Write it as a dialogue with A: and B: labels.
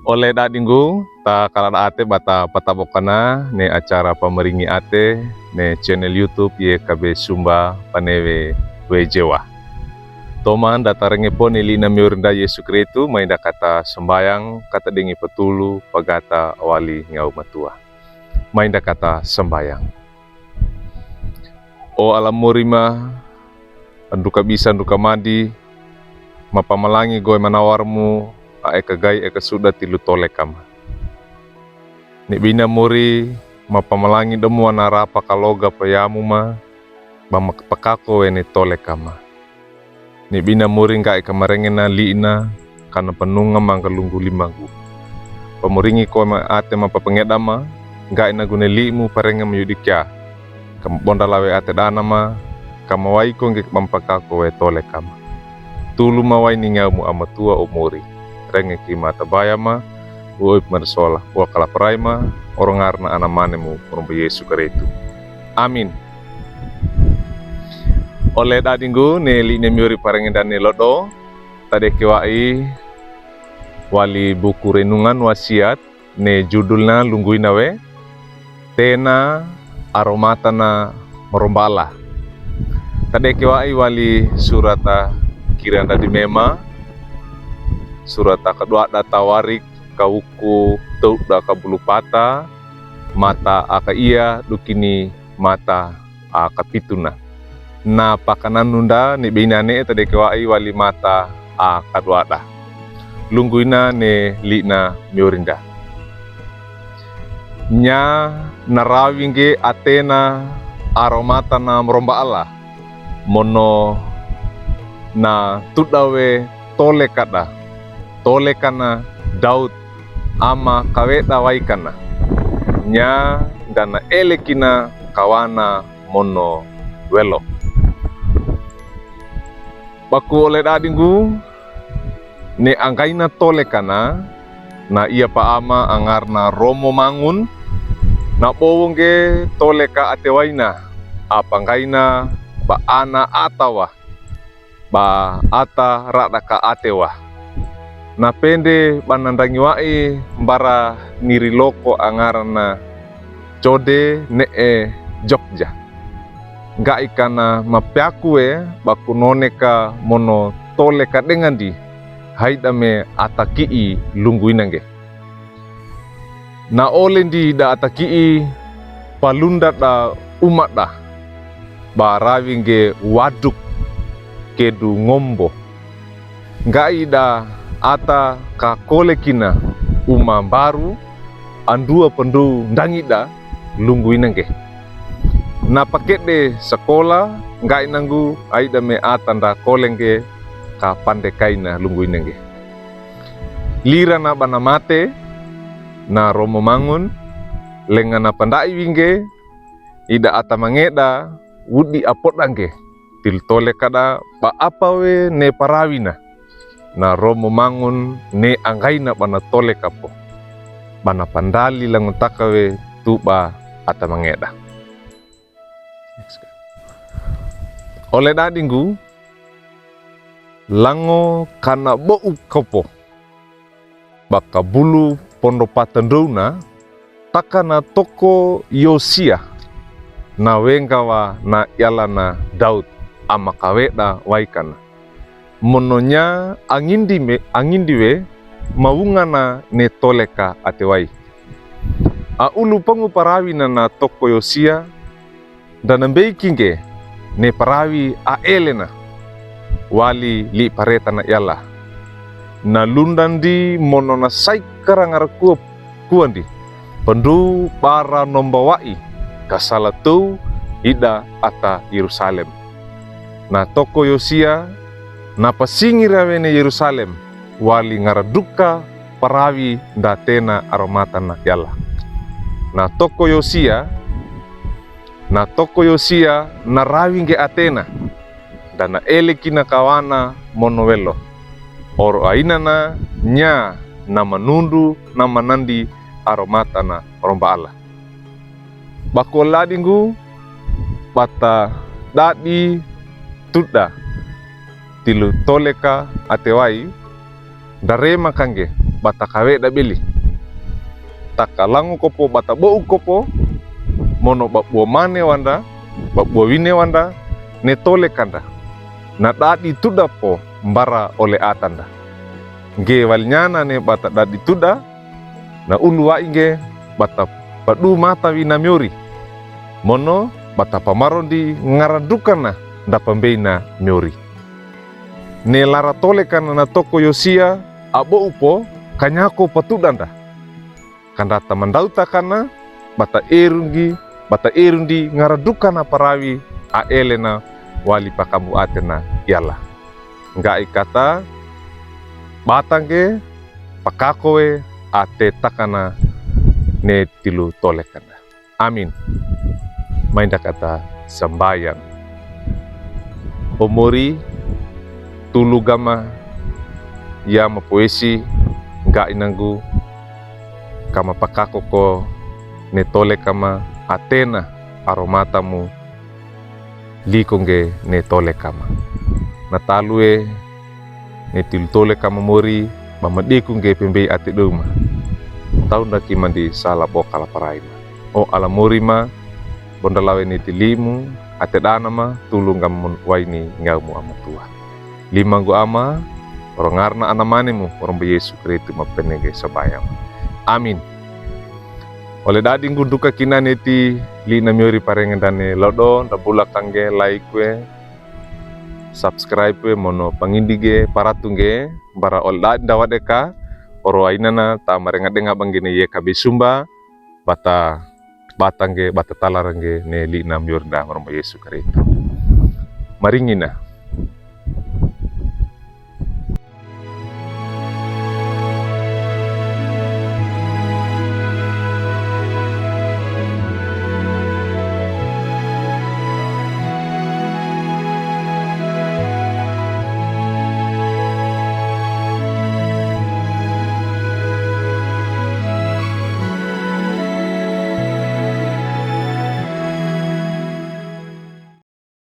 A: Oleh dadinggu ta kalada ate bata patabokana ne acara pameringi ate ne channel YouTube ye kabe sumba panewe wejewa. Toman datarenge poni lina miurinda Yesu Kristu mainda kata sembayang kata dingi petulu pagata awali ngau matua. Mainda kata sembayang. O alam murima anduka bisa anduka madi mapamalangi goy manawarmu eka gai eka sudah tilu tole kama. Ni bina muri mapamalangi demu anarapa kaloga payamu ma pakako ene tole kama. Ni bina muri nga eka marengena liina kana penunga mangkalunggu limangu. Pamuringi ko ma ate mapapengedama nga ina gune limu parenga mayudikya. Bonda lawe ate dana ma kamawai ko nge mampakako we tole kama. Tulu mawai ningamu amatua umuri. Renge ki mata bayama uip marsola wa kala praima orongarna anamanemu urumba Yesu Kristu. Amin. Oleh dadinggu ne li ne miuri parenge dan ne lodo tade kiwai wali buku renungan wasiat ne judulna lungguina we tena aromatana merombala. Tade kiwai wali surata kiranda di mema surata kedua data warik kauku tau da kabulupata mata aka iya dukini mata aka pituna. Na pakanan nunda ni binane tade kewai wali mata a kadwada. Lungguina ne lina miurinda. Nya narawinge atena aromata na meromba Allah. Mono na tudawe tole kada. Tole kana Daud ama kaweta waikana. Nya dana elekina kawana mono welo. Baku oleh dadinggu ne angkaina tole kana na ia pa ama angarna romo mangun na bowongge tole ka atewaina apa angkaina ba ana atawa ba ata rada ka atewa na pende banandangi wai mbara niri loko angarna Jode nee Jogja. Ga ikana mapiakue baku noneka mono tole ka dengan di haidame ataki lungguinange. Na olendi da ataki palunda da umat da barawinge waduk kedu ngombo. Ga ida ata ka kolekina uma baru andua pendu ndangida lungguinange. Na paket de sekolah ngai nanggu aida me atanda kolengge ka pandekaina lungguinenge. Lira na bana mate na romo mangun lengana pandai wingge ida atamangeda wudi apodangge til tole kada ba apawe ne parawina na romo mangun ne anggaina bana tole kapo bana pandali langutakawe tuba atamangeda. Oleh dadinggu lango kana bou kopo baka bulu pondo patenduna takana toko Yosia na wengawa na yalana Daud ama kaweda waikana mononya angindiwe maungana ne toleka atewai a ulu pangu parawina na toko Yosia dan mbeikinge ne parawi a elena wali li pareta na yala na lundandi mono na saikara kuandi pendu para nombawai kasalatu ida ata Yerusalem na toko Yosia na pasingi rawene Yerusalem wali ngaraduka parawi datena aromata na yala na toko Yosia na rawinge Atena dana elekina kawana monowelo oro ainana nya na manundu na manandi aromata na romba Allah. Bakoladinggu bata dadi tuda tilu toleka atewai Dare makange bata kawe da beli. Takalangu kopo bata bau kopo mono babua mane wanda, babua wine wanda, ne tole kanda. Na dadi tuda po mbara ole atanda. Ge walnyana ne bata dadi tuda, na ulu wainge bata padu mata wina miori. Mono bata pamarondi ngaradukana da pembeina miori. Ne lara tole kana na toko Yosia abo upo kanyako patudanda. Kanda tamandauta kana bata erundi ngaradukana parawi a elena wali pakambu atena yala. Ngai kata batange pakakoe ate takana ne tilu tole kana. Amin. Mainda kata sembayang. Omori tulu gama ya mapoesi ngai nangu kama pakako ko ne tole kama atena aromatamu likonge ne tole kama natalue ne til tole kama mori mamadikunge pembei ate doma taunda kimandi sala bokala paraima o ala mori ma bondalawe ne tilimu ate danama tulungam waini ngaumu amatua limangu ama orangarna anamanemu orang Yesus Kristus mapenege sabayang. Amin. Oleh dading gunduka kina neti li namiori parengen dane lodo da bula kangge like we subscribe we mono pangindige paratungge bara ol dading dawadeka oro ainana ta marenga denga banggene ye kabe sumba bata batangge bata talarangge ne li namiori da orang Yesus Kristus. Maringina